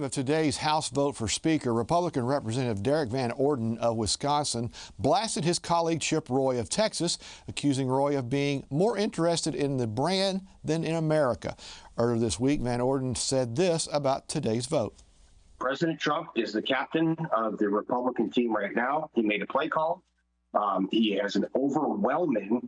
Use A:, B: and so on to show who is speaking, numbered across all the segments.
A: of today's House vote for Speaker, Republican Representative Derek Van Orden of Wisconsin blasted his colleague Chip Roy of Texas, accusing Roy of being more interested in the brand than in America. Earlier this week, Van Orden said this about today's vote.
B: President Trump is the captain of the Republican team right now. He made a play call. He has an overwhelming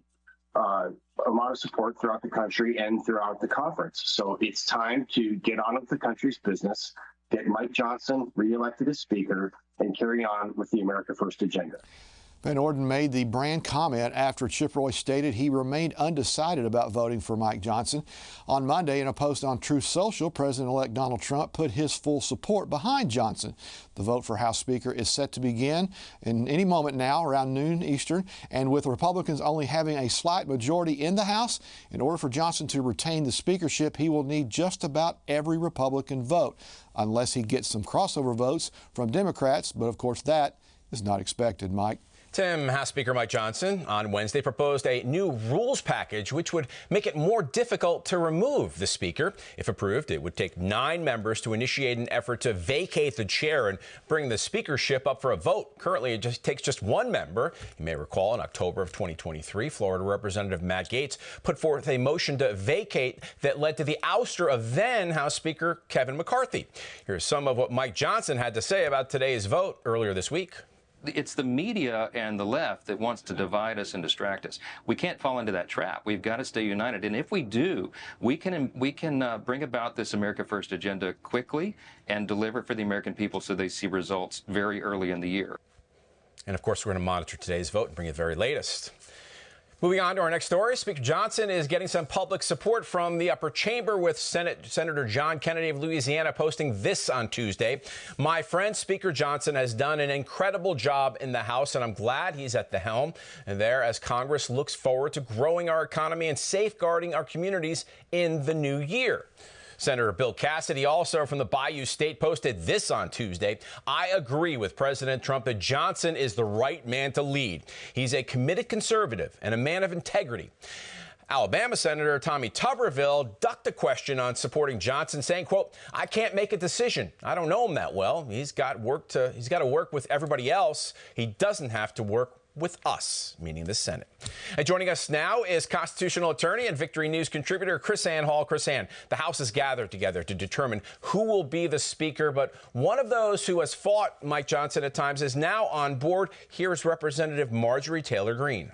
B: amount of support throughout the country and throughout the conference. So it's time to get on with the country's business, get Mike Johnson reelected as Speaker, and carry on with the America First agenda.
A: Van Orden made the brand comment after Chip Roy stated he remained undecided about voting for Mike Johnson. On Monday, in a post on Truth Social, President-elect Donald Trump put his full support behind Johnson. The vote for House Speaker is set to begin in any moment now, around noon Eastern, and with Republicans only having a slight majority in the House, in order for Johnson to retain the speakership, he will need just about every Republican vote, unless he gets some crossover votes from Democrats, but of course that is not expected. Mike?
C: Tim, House Speaker Mike Johnson on Wednesday proposed a new rules package which would make it more difficult to remove the Speaker. If approved, it would take 9 members to initiate an effort to vacate the chair and bring the speakership up for a vote. Currently, it just takes just 1 member. You may recall in October of 2023, Florida Representative Matt Gaetz put forth a motion to vacate that led to the ouster of then House Speaker Kevin McCarthy. Here's some of what Mike Johnson had to say about today's vote earlier this week.
D: It's the media and the left that wants to divide us and distract us. We can't fall into that trap. We've got to stay united. And if we do, we can bring about this America First agenda quickly and deliver for the American people so they see results very early in the year.
C: And of course, we're going to monitor today's vote and bring you the very latest. Moving on to our next story, Speaker Johnson is getting some public support from the upper chamber, with Senator John Kennedy of Louisiana posting this on Tuesday. My friend Speaker Johnson has done an incredible job in the House, and I'm glad he's at the helm there as Congress looks forward to growing our economy and safeguarding our communities in the new year. Senator Bill Cassidy, also from the Bayou State, posted this on Tuesday. I agree with President Trump that Johnson is the right man to lead. He's a committed conservative and a man of integrity. Alabama Senator Tommy Tuberville ducked the question on supporting Johnson, saying, quote, I can't make a decision. I don't know him that well. He's got to work with everybody else. He doesn't have to work with us, meaning the Senate. And joining us now is constitutional attorney and Victory News contributor KrisAnne Hall. KrisAnne, the House has gathered together to determine who will be the Speaker, but one of those who has fought Mike Johnson at times is now on board. Here's Representative Marjorie Taylor Greene.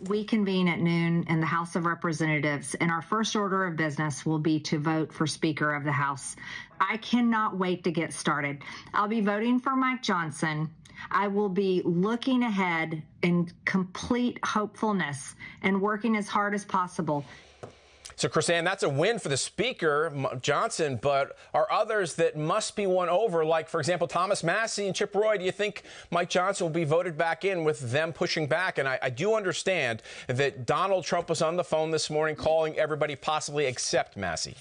E: We convene at noon in the House of Representatives, and our first order of business will be to vote for Speaker of the House. I cannot wait to get started. I'll be voting for Mike Johnson. I will be looking ahead in complete hopefulness and working as hard as possible.
C: So, KrisAnne, that's a win for the Speaker, Johnson, but are others that must be won over, like, for example, Thomas Massie and Chip Roy? Do you think Mike Johnson will be voted back in with them pushing back? And I do understand that Donald Trump was on the phone this morning calling everybody possibly except Massie.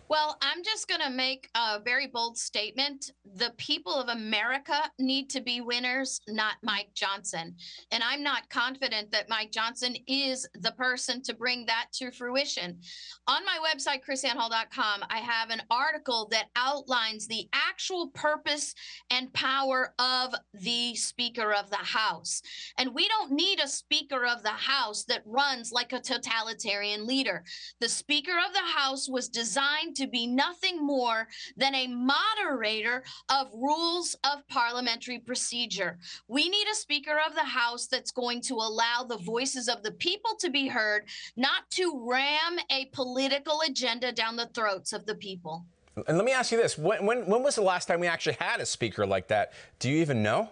F: Well, I'm just going to make a very bold statement. The people of America need to be winners, not Mike Johnson. And I'm not confident that Mike Johnson is the person to bring that to fruition. On my website, KrisAnneHall.com, I have an article that outlines the actual purpose and power of the Speaker of the House. And we don't need a Speaker of the House that runs like a totalitarian leader. The Speaker of the House was designed to be nothing more than a moderator of rules of parliamentary procedure. We need a Speaker of the House that's going to allow the voices of the people to be heard, not to ram a political agenda down the throats of the people.
C: And let me ask you this. When was the last time we actually had a speaker like that? Do you even know?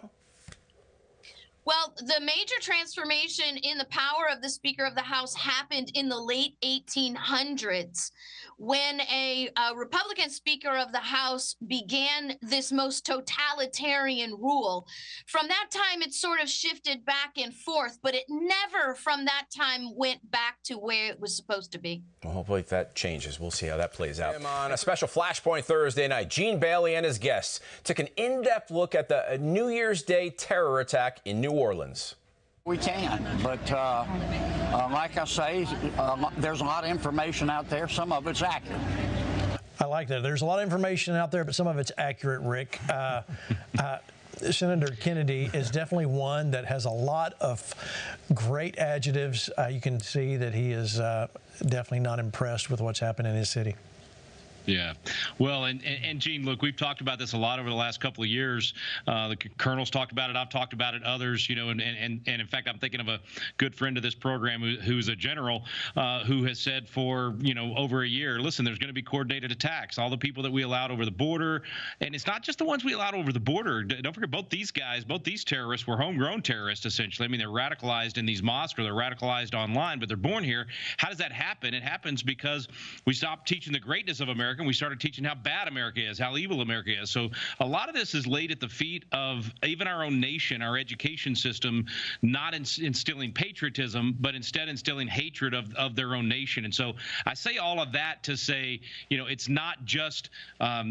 F: Well, the major transformation in the power of the Speaker of the House happened in the late 1800s, when a Republican Speaker of the House began this most totalitarian rule. From that time, it sort of shifted back and forth, but it never from that time went back to where it was supposed to be.
C: Well, hopefully that changes. We'll see how that plays out. On a special Flashpoint Thursday night, Gene Bailey and his guests took an in-depth look at the New Year's Day terror attack in New Orleans.
G: We can, but like I say, there's a lot of information out there. Some of it's accurate. I like that. There's a lot of information out there, but some of it's accurate, Rick. Senator Kennedy is definitely one that has a lot of great adjectives. You can see that he is definitely not impressed with what's happened in his city.
H: Yeah. Well, and Gene, look, we've talked about this a lot over the last couple of years. The Colonel's talked about it. I've talked about it. Others, you know, and in fact, I'm thinking of a good friend of this program who's a general who has said for, you know, over a year, listen, there's going to be coordinated attacks. All the people that we allowed over the border, and it's not just the ones we allowed over the border. Don't forget, both these terrorists were homegrown terrorists, essentially. I mean, they're radicalized in these mosques or they're radicalized online, but they're born here. How does that happen? It happens because we stopped teaching the greatness of America. And we started teaching how bad America is, how evil America is. So a lot of this is laid at the feet of even our own nation, our education system, not instilling patriotism, but instead instilling hatred of their own nation. And so I say all of that to say, you know, it's not just,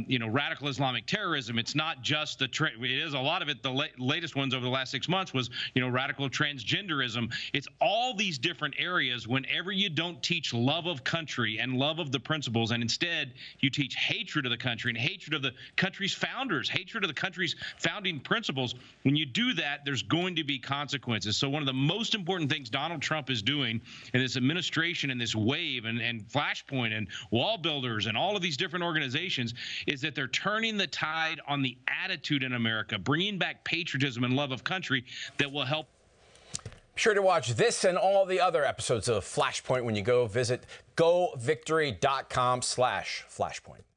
H: you know, radical Islamic terrorism. It's not just it is a lot of it. The latest ones over the last 6 months was, you know, radical transgenderism. It's all these different areas. Whenever you don't teach love of country and love of the principles, and instead you teach hatred of the country and hatred of the country's founders, hatred of the country's founding principles. When you do that, there's going to be consequences. So one of the most important things Donald Trump is doing in this administration and this wave and Flashpoint and Wall Builders and all of these different organizations is that they're turning the tide on the attitude in America, bringing back patriotism and love of country that will help.
C: Be sure to watch this and all the other episodes of Flashpoint when you go visit govictory.com/Flashpoint.